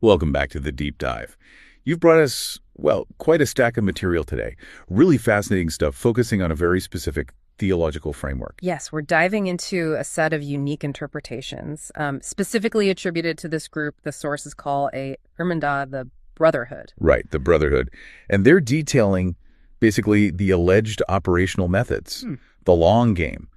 Welcome back to the deep dive. You've brought us, well, quite a stack of material today. Really fascinating stuff, focusing on a very specific theological framework. Yes, we're diving into a set of unique interpretations, specifically attributed to this group the sources call a Hermandad, the Brotherhood. Right, the Brotherhood. And they're detailing basically the alleged operational methods, the long game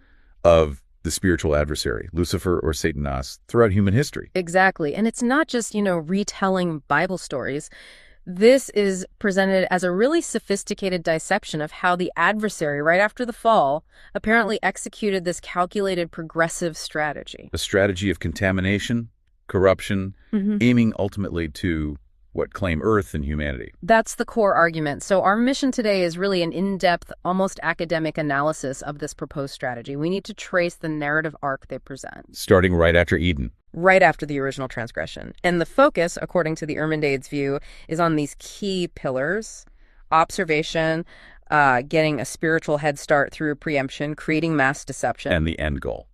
of the spiritual adversary, Lucifer or Satanas, throughout human history. Exactly. And it's not just, retelling Bible stories. This is presented as a really sophisticated dissection of how the adversary, right after the fall, apparently executed this calculated progressive strategy. A strategy of contamination, corruption, aiming ultimately to claim Earth and humanity. That's the core argument. So our mission today is really an in-depth, almost academic analysis of this proposed strategy. We need to trace the narrative arc they present. Starting right after Eden. Right after the original transgression. And the focus, according to the Irmandad's view, is on these key pillars: observation, getting a spiritual head start through preemption, creating mass deception. And the end goal,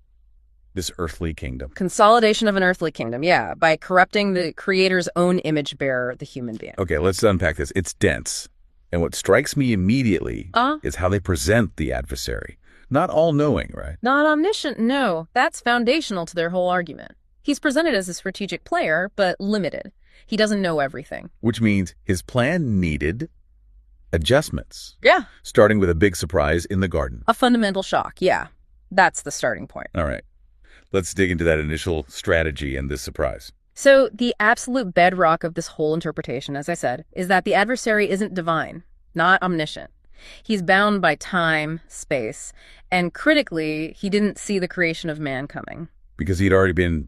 this earthly kingdom. Consolidation of an earthly kingdom, yeah, by corrupting the creator's own image bearer, the human being. Okay, let's unpack this. It's dense. And what strikes me immediately is how they present the adversary. Not all-knowing, right? Not omniscient, no. That's foundational to their whole argument. He's presented as a strategic player, but limited. He doesn't know everything. Which means his plan needed adjustments. Yeah. Starting with a big surprise in the garden. A fundamental shock, yeah. That's the starting point. All right. Let's dig into that initial strategy and this surprise. So the absolute bedrock of this whole interpretation, as I said, is that the adversary isn't divine, not omniscient. He's bound by time, space, and critically, he didn't see the creation of man coming. Because he'd already been,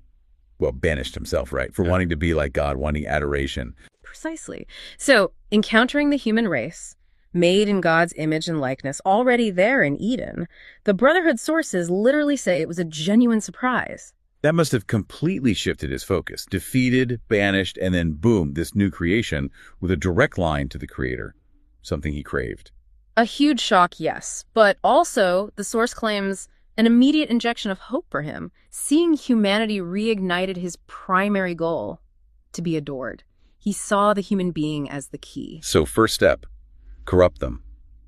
banished himself, right? For wanting to be like God, wanting adoration. Precisely. So encountering the human race, made in God's image and likeness, already there in Eden, the Brotherhood sources literally say it was a genuine surprise. That must have completely shifted his focus. Defeated, banished, and then boom, this new creation with a direct line to the Creator, something he craved. A huge shock, yes. But also, the source claims an immediate injection of hope for him. Seeing humanity reignited his primary goal, to be adored. He saw the human being as the key. So first step, corrupt them.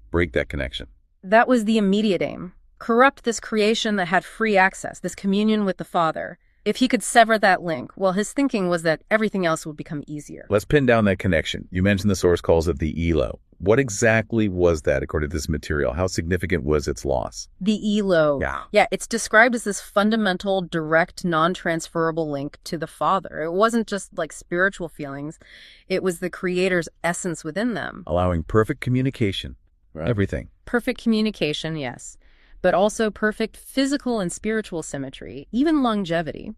Break that connection. That was the immediate aim. Corrupt this creation that had free access, this communion with the Father. If he could sever that link, well, his thinking was that everything else would become easier. Let's pin down that connection. You mentioned the source calls it the Elo. What exactly was that according to this material? How significant was its loss? The Elo. Yeah, it's described as this fundamental, direct, non-transferable link to the Father. It wasn't just like spiritual feelings. It was the Creator's essence within them. Allowing perfect communication. Right. Everything. Perfect communication, yes. But also perfect physical and spiritual symmetry, even longevity.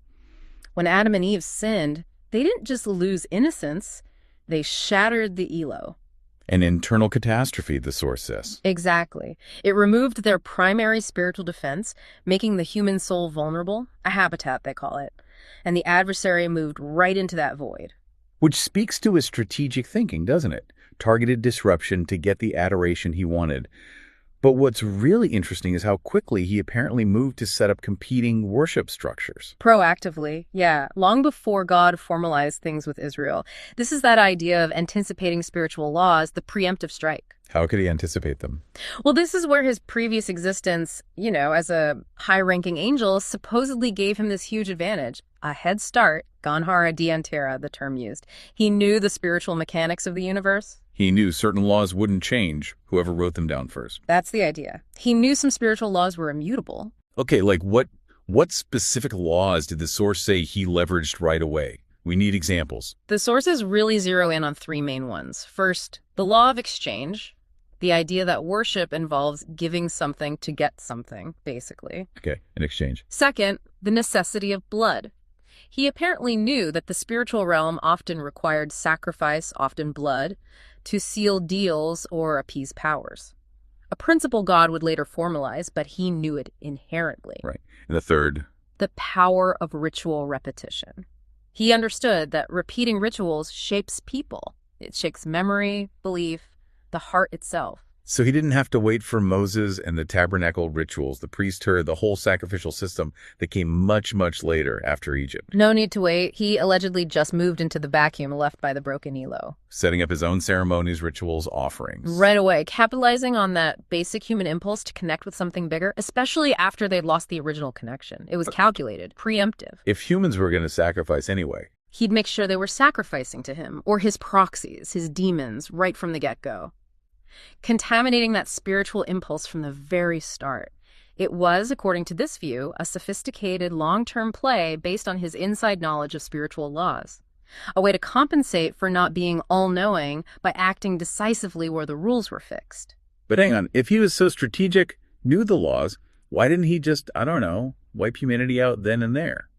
When Adam and Eve sinned, they didn't just lose innocence, they shattered the Elo. An internal catastrophe, the source says. Exactly. It removed their primary spiritual defense, making the human soul vulnerable, a habitat, they call it. And the adversary moved right into that void. Which speaks to his strategic thinking, doesn't it? Targeted disruption to get the adoration he wanted. But what's really interesting is how quickly he apparently moved to set up competing worship structures. Proactively, yeah. Long before God formalized things with Israel. This is that idea of anticipating spiritual laws, the preemptive strike. How could he anticipate them? Well, this is where his previous existence, as a high-ranking angel, supposedly gave him this huge advantage. A head start, ganhara diantera, the term used. He knew the spiritual mechanics of the universe. He knew certain laws wouldn't change, whoever wrote them down first. That's the idea. He knew some spiritual laws were immutable. Okay, like what specific laws did the source say he leveraged right away? We need examples. The sources really zero in on three main ones. First, the law of exchange, the idea that worship involves giving something to get something, basically. Okay, an exchange. Second, the necessity of blood. He apparently knew that the spiritual realm often required sacrifice, often blood, to seal deals or appease powers. A principle God would later formalize, but he knew it inherently. Right. And the third? The power of ritual repetition. He understood that repeating rituals shapes people. It shapes memory, belief, the heart itself. So he didn't have to wait for Moses and the tabernacle rituals, the priesthood, the whole sacrificial system that came much, much later after Egypt. No need to wait. He allegedly just moved into the vacuum left by the broken Elo. Setting up his own ceremonies, rituals, offerings. Right away, capitalizing on that basic human impulse to connect with something bigger, especially after they'd lost the original connection. It was calculated, preemptive. If humans were going to sacrifice anyway. He'd make sure they were sacrificing to him, or his proxies, his demons, right from the get-go. Contaminating that spiritual impulse from the very start. It was, according to this view, a sophisticated long-term play based on his inside knowledge of spiritual laws. A way to compensate for not being all-knowing by acting decisively where the rules were fixed. But hang on, if he was so strategic, knew the laws, why didn't he just, I don't know, wipe humanity out then and there?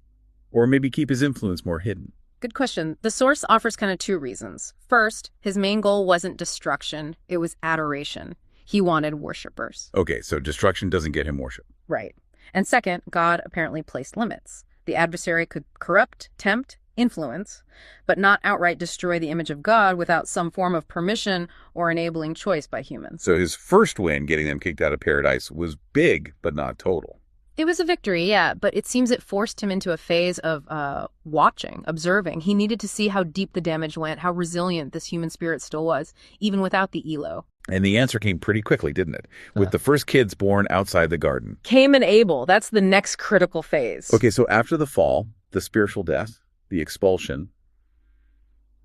Or maybe keep his influence more hidden? Good question. The source offers kind of two reasons. First, his main goal wasn't destruction, it was adoration. He wanted worshipers. Okay, so destruction doesn't get him worship. Right. And second, God apparently placed limits. The adversary could corrupt, tempt, influence, but not outright destroy the image of God without some form of permission or enabling choice by humans. So his first win, getting them kicked out of paradise, was big, but not total. It was a victory, yeah, but it seems it forced him into a phase of watching, observing. He needed to see how deep the damage went, how resilient this human spirit still was, even without the Elo. And the answer came pretty quickly, didn't it? With the first kids born outside the garden. Cain and Abel, that's the next critical phase. Okay, so after the fall, the spiritual death, the expulsion,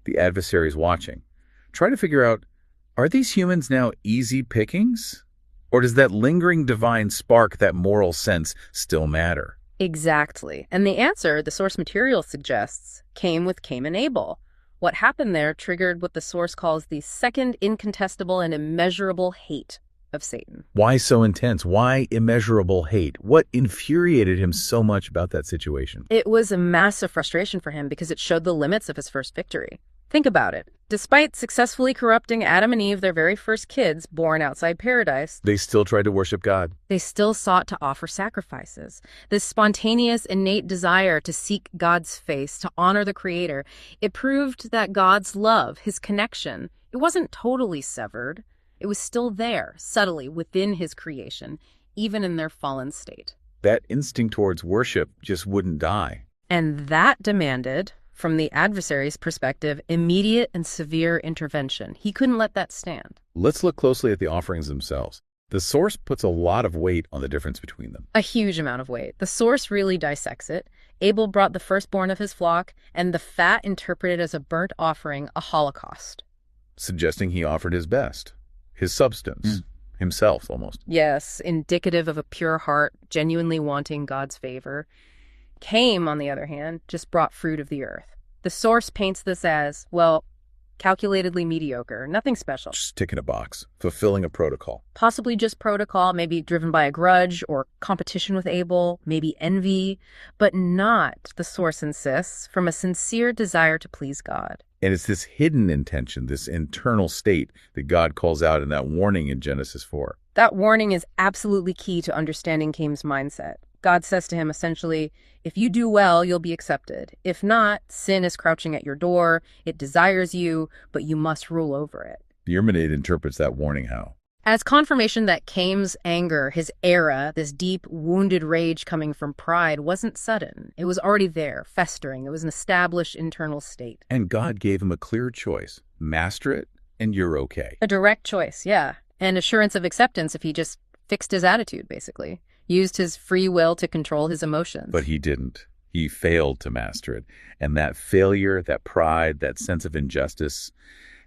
the adversaries watching. Try to figure out, are these humans now easy pickings? Or does that lingering divine spark, that moral sense, still matter? Exactly. And the answer, the source material suggests, came with Cain and Abel. What happened there triggered what the source calls the second incontestable and immeasurable hate of Satan. Why so intense? Why immeasurable hate? What infuriated him so much about that situation? It was a massive frustration for him because it showed the limits of his first victory. Think about it. Despite successfully corrupting Adam and Eve, their very first kids, born outside paradise, They still tried to worship God. they still sought to offer sacrifices. This spontaneous, innate desire to seek God's face, to honor the Creator, it proved that God's love, his connection, it wasn't totally severed. It was still there, subtly, within his creation, even in their fallen state. That instinct towards worship just wouldn't die. And that demanded, from the adversary's perspective, immediate and severe intervention. He couldn't let that stand. Let's look closely at the offerings themselves. The source puts a lot of weight on the difference between them. A huge amount of weight. The source really dissects it. Abel brought the firstborn of his flock, and the fat interpreted as a burnt offering, a holocaust. Suggesting he offered his best. His substance. Himself, almost. Yes, indicative of a pure heart, genuinely wanting God's favor. Cain, on the other hand, just brought fruit of the earth. The source paints this as, well, calculatedly mediocre, nothing special. Just ticking a box. Fulfilling a protocol. Possibly just protocol, maybe driven by a grudge or competition with Abel, maybe envy, but not, the source insists, from a sincere desire to please God. And it's this hidden intention, this internal state that God calls out in that warning in Genesis 4. That warning is absolutely key to understanding Cain's mindset. God says to him essentially, if you do well, you'll be accepted. If not, sin is crouching at your door. It desires you, but you must rule over it. The Irminate interprets that warning how? As confirmation that Cain's anger, his era, this deep, wounded rage coming from pride, wasn't sudden. It was already there, festering. It was an established internal state. And God gave him a clear choice. Master it, and you're okay. A direct choice, yeah. And assurance of acceptance if he just fixed his attitude, basically. Used his free will to control his emotions. But he didn't. He failed to master it. And that failure, that pride, that sense of injustice,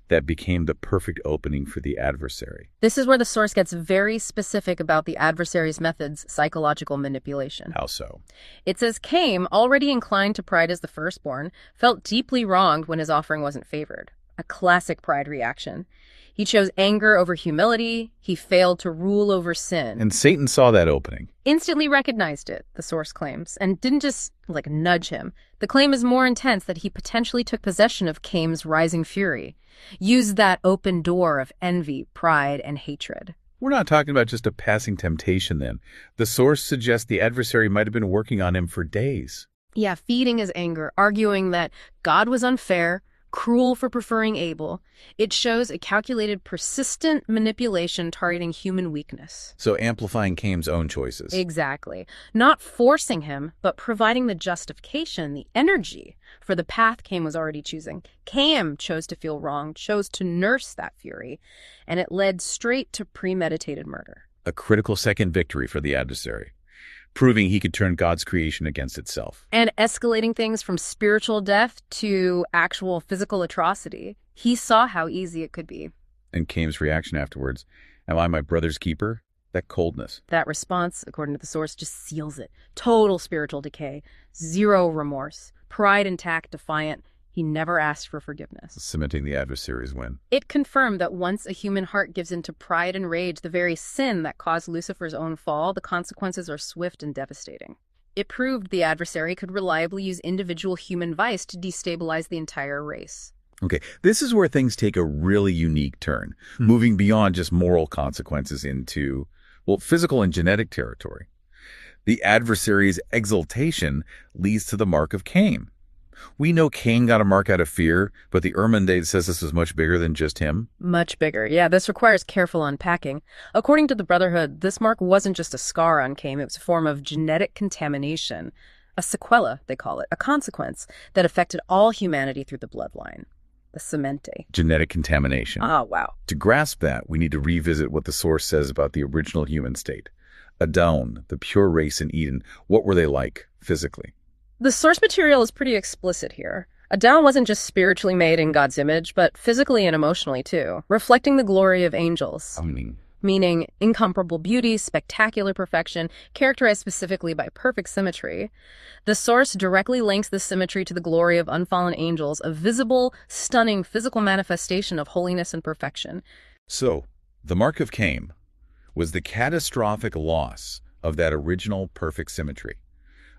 that became the perfect opening for the adversary. This is where the source gets very specific about the adversary's methods, psychological manipulation. How so? It says Cain, already inclined to pride as the firstborn, felt deeply wronged when his offering wasn't favored. A classic pride reaction. He chose anger over humility. He failed to rule over sin. And Satan saw that opening. Instantly recognized it, the source claims, and didn't just, nudge him. The claim is more intense that he potentially took possession of Cain's rising fury, used that open door of envy, pride, and hatred. We're not talking about just a passing temptation then. The source suggests the adversary might have been working on him for days. Yeah, feeding his anger, arguing that God was unfair, cruel for preferring Abel. It shows a calculated, persistent manipulation targeting human weakness. So amplifying Cain's own choices. Exactly. Not forcing him, but providing the justification, the energy for the path Cain was already choosing. Cain chose to feel wrong, chose to nurse that fury, and it led straight to premeditated murder. A critical second victory for the adversary, proving he could turn God's creation against itself. And escalating things from spiritual death to actual physical atrocity. He saw how easy it could be. And Cain's reaction afterwards, am I my brother's keeper? That coldness. That response, according to the source, just seals it. Total spiritual decay. Zero remorse. Pride intact, defiant. He never asked for forgiveness. Cementing the adversary's win. It confirmed that once a human heart gives into pride and rage, the very sin that caused Lucifer's own fall, the consequences are swift and devastating. It proved the adversary could reliably use individual human vice to destabilize the entire race. Okay, this is where things take a really unique turn, moving beyond just moral consequences into, well, physical and genetic territory. The adversary's exaltation leads to the mark of Cain. We know Cain got a mark out of fear, but the Irmandade says this was much bigger than just him. Much bigger. Yeah, this requires careful unpacking. According to the Brotherhood, this mark wasn't just a scar on Cain, it was a form of genetic contamination. A sequela, they call it, a consequence that affected all humanity through the bloodline. The semente. Genetic contamination. Oh, wow. To grasp that, we need to revisit what the source says about the original human state. Adon, the pure race in Eden, what were they like physically? The source material is pretty explicit here. Adam wasn't just spiritually made in God's image, but physically and emotionally too, reflecting the glory of angels. Meaning incomparable beauty, spectacular perfection, characterized specifically by perfect symmetry. The source directly links this symmetry to the glory of unfallen angels, a visible, stunning physical manifestation of holiness and perfection. So, the mark of Cain was the catastrophic loss of that original perfect symmetry.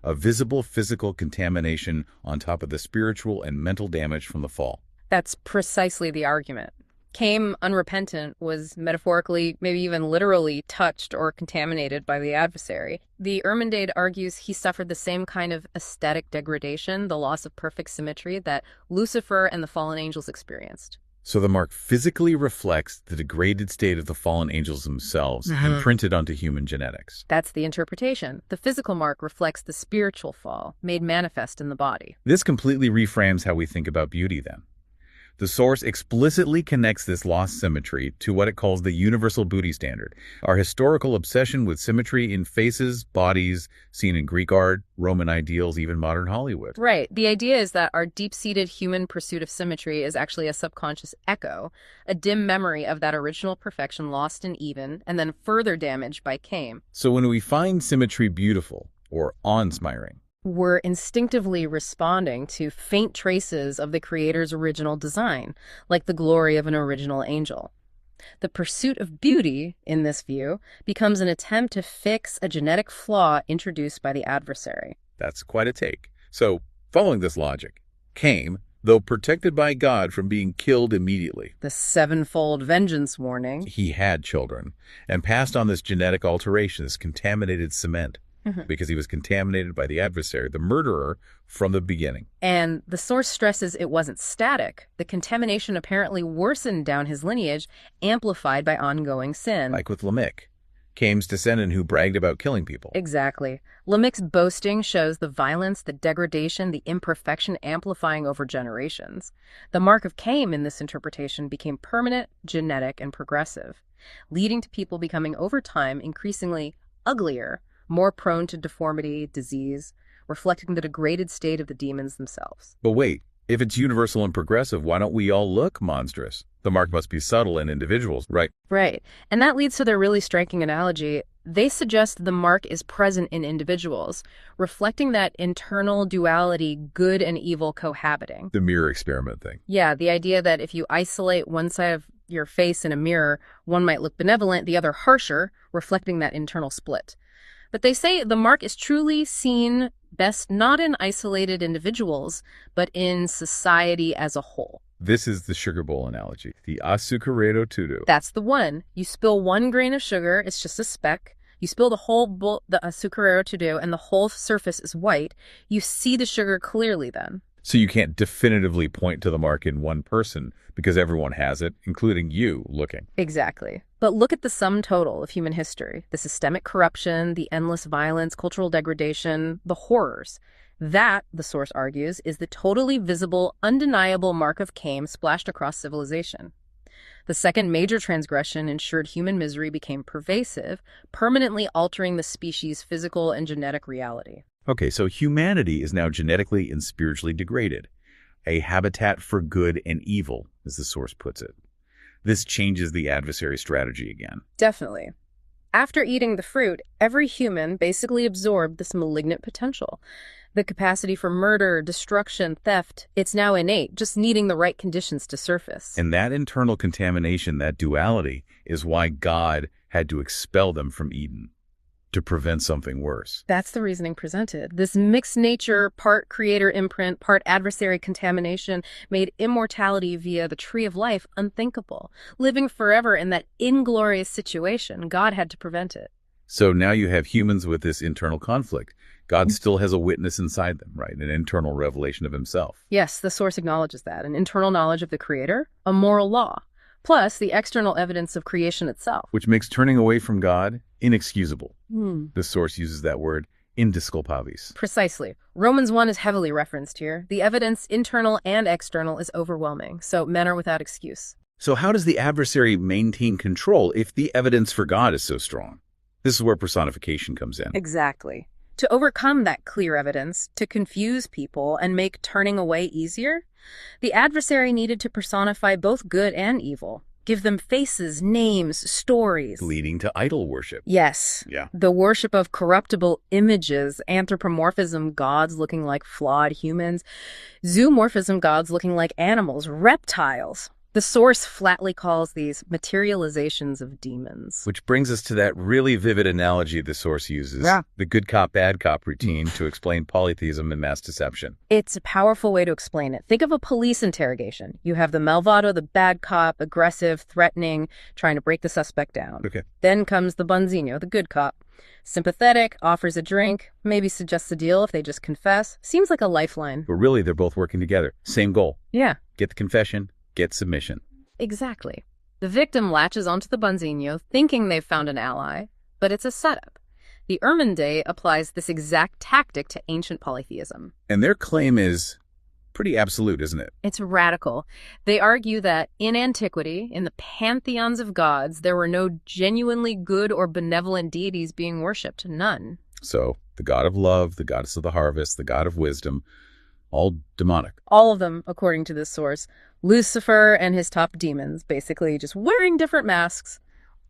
A visible physical contamination on top of the spiritual and mental damage from the fall. That's precisely the argument. Cain, unrepentant, was metaphorically, maybe even literally, touched or contaminated by the adversary. The Irmandade argues he suffered the same kind of aesthetic degradation, the loss of perfect symmetry, that Lucifer and the fallen angels experienced. So the mark physically reflects the degraded state of the fallen angels themselves, imprinted onto human genetics. That's the interpretation. The physical mark reflects the spiritual fall, made manifest in the body. This completely reframes how we think about beauty then. The source explicitly connects this lost symmetry to what it calls the universal beauty standard, our historical obsession with symmetry in faces, bodies, seen in Greek art, Roman ideals, even modern Hollywood. Right. The idea is that our deep-seated human pursuit of symmetry is actually a subconscious echo, a dim memory of that original perfection lost in Eden and then further damaged by Cain. So when we find symmetry beautiful or awe-inspiring, we're instinctively responding to faint traces of the creator's original design, like the glory of an original angel. The pursuit of beauty, in this view, becomes an attempt to fix a genetic flaw introduced by the adversary. That's quite a take. So, following this logic, Cain, though protected by God from being killed immediately, the sevenfold vengeance warning, he had children and passed on this genetic alteration, this contaminated cement. Because he was contaminated by the adversary, the murderer, from the beginning. And the source stresses it wasn't static. The contamination apparently worsened down his lineage, amplified by ongoing sin. Like with Lamech, Cain's descendant who bragged about killing people. Exactly. Lamech's boasting shows the violence, the degradation, the imperfection amplifying over generations. The mark of Cain in this interpretation became permanent, genetic, and progressive, leading to people becoming over time increasingly uglier, more prone to deformity, disease, reflecting the degraded state of the demons themselves. But wait, if it's universal and progressive, why don't we all look monstrous? The mark must be subtle in individuals, right? Right. And that leads to their really striking analogy. They suggest the mark is present in individuals, reflecting that internal duality, good and evil cohabiting. The mirror experiment thing. Yeah, the idea that if you isolate one side of your face in a mirror, one might look benevolent, the other harsher, reflecting that internal split. But they say the mark is truly seen best not in isolated individuals, but in society as a whole. This is the sugar bowl analogy, the azucarero todo. That's the one. You spill 1 grain of sugar, it's just a speck. You spill the whole bowl, the azucarero todo, and the whole surface is white. You see the sugar clearly then. So you can't definitively point to the mark in one person because everyone has it, including you looking. Exactly. But look at the sum total of human history. The systemic corruption, the endless violence, cultural degradation, the horrors. That, the source argues, is the totally visible, undeniable mark of Cain splashed across civilization. The second major transgression ensured human misery became pervasive, permanently altering the species' physical and genetic reality. Okay, so humanity is now genetically and spiritually degraded, a habitat for good and evil, as the source puts it. This changes the adversary strategy again. Definitely. After eating the fruit, every human basically absorbed this malignant potential. The capacity for murder, destruction, theft, it's now innate, just needing the right conditions to surface. And that internal contamination, that duality, is why God had to expel them from Eden, to prevent something worse. That's the reasoning presented. This mixed nature, part creator imprint, part adversary contamination made immortality via the tree of life unthinkable. Living forever in that inglorious situation, God had to prevent it. So now you have humans with this internal conflict. God still has a witness inside them, right? An internal revelation of himself. Yes, the source acknowledges that. An internal knowledge of the creator, a moral law, plus the external evidence of creation itself. Which makes turning away from God inexcusable. The source uses that word, indisculpavis. Precisely. Romans 1 is heavily referenced here. The evidence, internal and external, is overwhelming, so men are without excuse. So how does the adversary maintain control if the evidence for God is so strong? This is where personification comes in. Exactly. To overcome that clear evidence, to confuse people and make turning away easier, the adversary needed to personify both good and evil, give them faces, names, stories. Leading to idol worship. Yes. Yeah. The worship of corruptible images, anthropomorphism, gods looking like flawed humans, zoomorphism, gods looking like animals, reptiles. The source flatly calls these materializations of demons. Which brings us to that really vivid analogy the source uses, the good cop, bad cop routine to explain polytheism and mass deception. It's a powerful way to explain it. Think of a police interrogation. You have the malvado, the bad cop, aggressive, threatening, trying to break the suspect down. Okay. Then comes the bonzinho, the good cop. Sympathetic, offers a drink, maybe suggests a deal if they just confess. Seems like a lifeline. But really, they're both working together. Same goal. Yeah. Get the confession, get submission. Exactly. The victim latches onto the bonzinho, thinking they've found an ally, but it's a setup. The Irmandade applies this exact tactic to ancient polytheism. And their claim is pretty absolute, isn't it? It's radical. They argue that in antiquity, in the pantheons of gods, there were no genuinely good or benevolent deities being worshipped. None. So, the god of love, the goddess of the harvest, the god of wisdom, all demonic. All of them, according to this source. Lucifer and his top demons, basically just wearing different masks,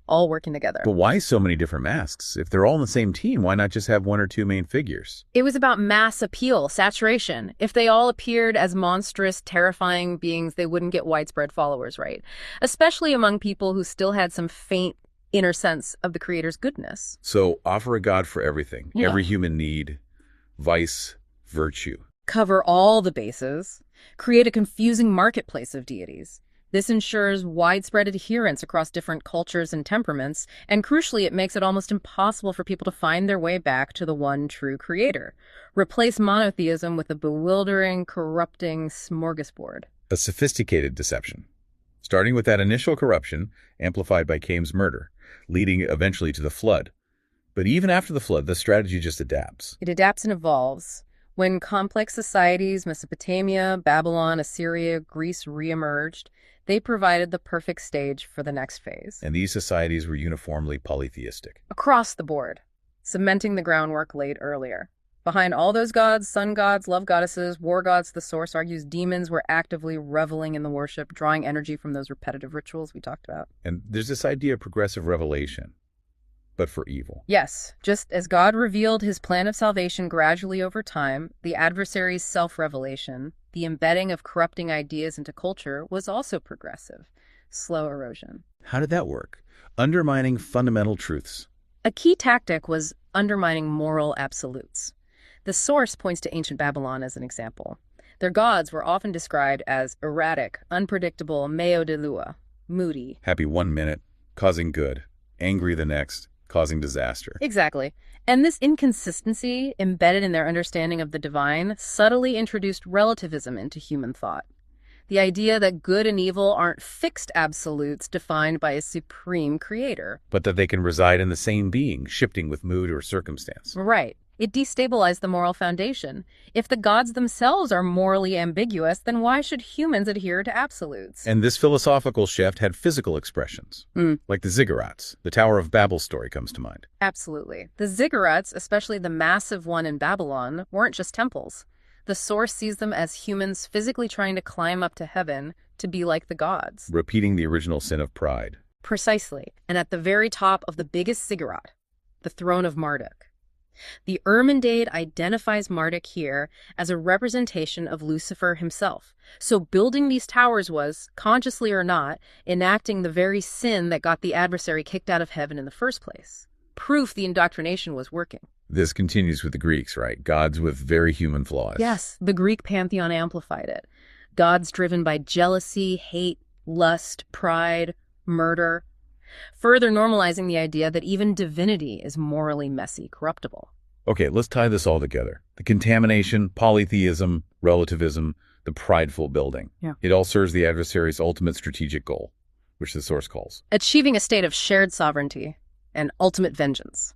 all working together. But why so many different masks? If they're all on the same team, why not just have one or two main figures? It was about mass appeal, saturation. If they all appeared as monstrous, terrifying beings, they wouldn't get widespread followers, right? Especially among people who still had some faint inner sense of the creator's goodness. So offer a god for everything, Yeah. every human need, vice, virtue. Cover all the bases, create a confusing marketplace of deities. This ensures widespread adherence across different cultures and temperaments, and crucially, it makes it almost impossible for people to find their way back to the one true creator. Replace monotheism with a bewildering, corrupting smorgasbord. A sophisticated deception, starting with that initial corruption, amplified by Cain's murder, leading eventually to the flood. But even after the flood, the strategy just adapts. It adapts and evolves. When complex societies, Mesopotamia, Babylon, Assyria, Greece reemerged, they provided the perfect stage for the next phase. And these societies were uniformly polytheistic. Across the board, cementing the groundwork laid earlier. Behind all those gods, sun gods, love goddesses, war gods, the source argues demons were actively reveling in the worship, drawing energy from those repetitive rituals we talked about. And there's this idea of progressive revelation, but for evil. Yes, just as God revealed his plan of salvation gradually over time, the adversary's self-revelation, the embedding of corrupting ideas into culture, was also progressive. Slow erosion. How did that work? Undermining fundamental truths. A key tactic was undermining moral absolutes. The source points to ancient Babylon as an example. Their gods were often described as erratic, unpredictable, meo de lua, moody. Happy one minute, causing good, angry the next, causing disaster. Exactly. And this inconsistency, embedded in their understanding of the divine, subtly introduced relativism into human thought. The idea that good and evil aren't fixed absolutes defined by a supreme creator. But that they can reside in the same being, shifting with mood or circumstance. Right. It destabilized the moral foundation. If the gods themselves are morally ambiguous, then why should humans adhere to absolutes? And this philosophical shift had physical expressions, like the ziggurats. The Tower of Babel story comes to mind. Absolutely. The ziggurats, especially the massive one in Babylon, weren't just temples. The source sees them as humans physically trying to climb up to heaven to be like the gods. Repeating the original sin of pride. Precisely. And at the very top of the biggest ziggurat, the throne of Marduk. The Irmindade identifies Marduk here as a representation of Lucifer himself. So building these towers was, consciously or not, enacting the very sin that got the adversary kicked out of heaven in the first place. Proof the indoctrination was working. This continues with the Greeks, right? Gods with very human flaws. Yes, the Greek pantheon amplified it. Gods driven by jealousy, hate, lust, pride, murder, further normalizing the idea that even divinity is morally messy, corruptible. Okay, let's tie this all together. The contamination, polytheism, relativism, the prideful building. Yeah. It all serves the adversary's ultimate strategic goal, which the source calls. Achieving a state of shared sovereignty and ultimate vengeance.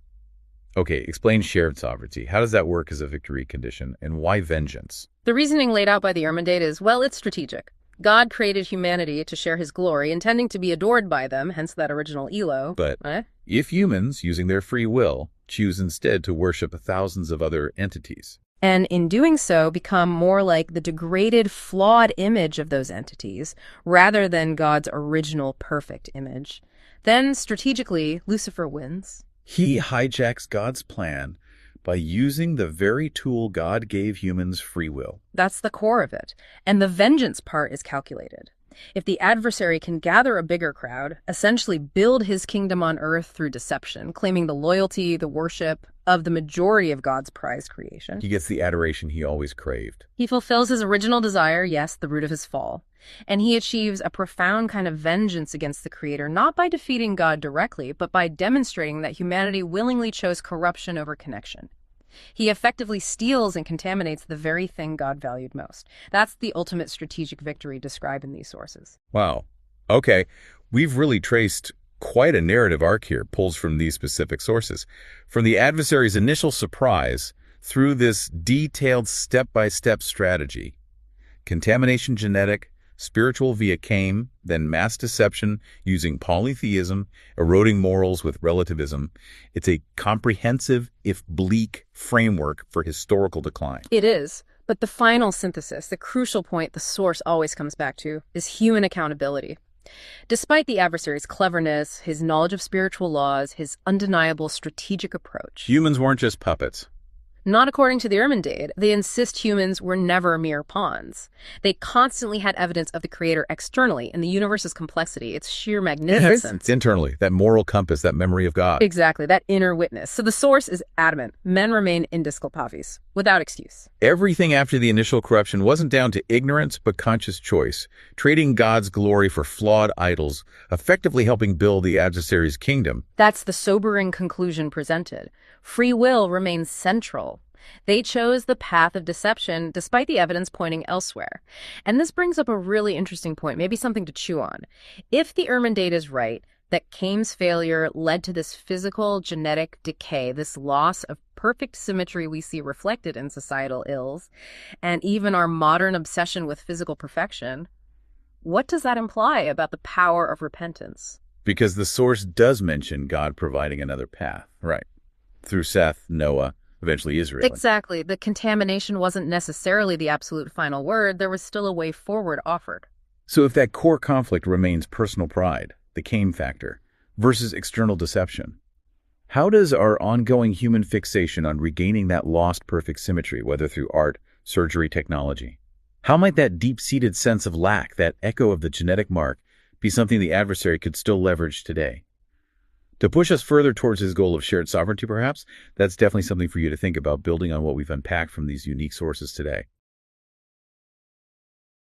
Okay, explain shared sovereignty. How does that work as a victory condition, and why vengeance? The reasoning laid out by the Irmindade is, well, it's strategic. God created humanity to share his glory, intending to be adored by them, hence that original Elo. But if humans, using their free will, choose instead to worship thousands of other entities, and in doing so become more like the degraded, flawed image of those entities, rather than God's original perfect image, then strategically, Lucifer wins. He hijacks God's plan by using the very tool God gave humans, free will. That's the core of it. And the vengeance part is calculated. If the adversary can gather a bigger crowd, essentially build his kingdom on earth through deception, claiming the loyalty, the worship of the majority of God's prized creation, He gets the adoration he always craved. he fulfills his original desire, yes, the root of his fall. And he achieves a profound kind of vengeance against the Creator, not by defeating God directly, but by demonstrating that humanity willingly chose corruption over connection. He effectively steals and contaminates the very thing God valued most. That's the ultimate strategic victory described in these sources. Wow. Okay, we've really traced quite a narrative arc here, pulls from these specific sources. From the adversary's initial surprise through this detailed step-by-step strategy. Contamination genetic, spiritual via Cain, then mass deception using polytheism, eroding morals with relativism. It's a comprehensive, if bleak, framework for historical decline. It is, but the final synthesis, the crucial point the source always comes back to, is human accountability. Despite the adversary's cleverness, his knowledge of spiritual laws, his undeniable strategic approach. Humans weren't just puppets. Not according to the Irmindade. They insist humans were never mere pawns. They constantly had evidence of the Creator externally in the universe's complexity, its sheer magnificence. It's internally, that moral compass, that memory of God. Exactly, that inner witness. So the source is adamant. Men remain indisculpavis, without excuse. Everything after the initial corruption wasn't down to ignorance, but conscious choice, trading God's glory for flawed idols, effectively helping build the adversary's kingdom. That's the sobering conclusion presented. Free will remains central. They chose the path of deception despite the evidence pointing elsewhere. And this brings up a really interesting point, maybe something to chew on. If the Irmindade is right, that Cain's failure led to this physical genetic decay, this loss of perfect symmetry we see reflected in societal ills, and even our modern obsession with physical perfection, what does that imply about the power of repentance? Because the source does mention God providing another path, right? Through Seth, Noah, eventually Israel. Exactly. The contamination wasn't necessarily the absolute final word. There was still a way forward offered. So if that core conflict remains personal pride, the Cain factor, versus external deception, how does our ongoing human fixation on regaining that lost perfect symmetry, whether through art, surgery, technology, how might that deep-seated sense of lack, that echo of the genetic mark, be something the adversary could still leverage today? To push us further towards his goal of shared sovereignty, perhaps, that's definitely something for you to think about, building on what we've unpacked from these unique sources today.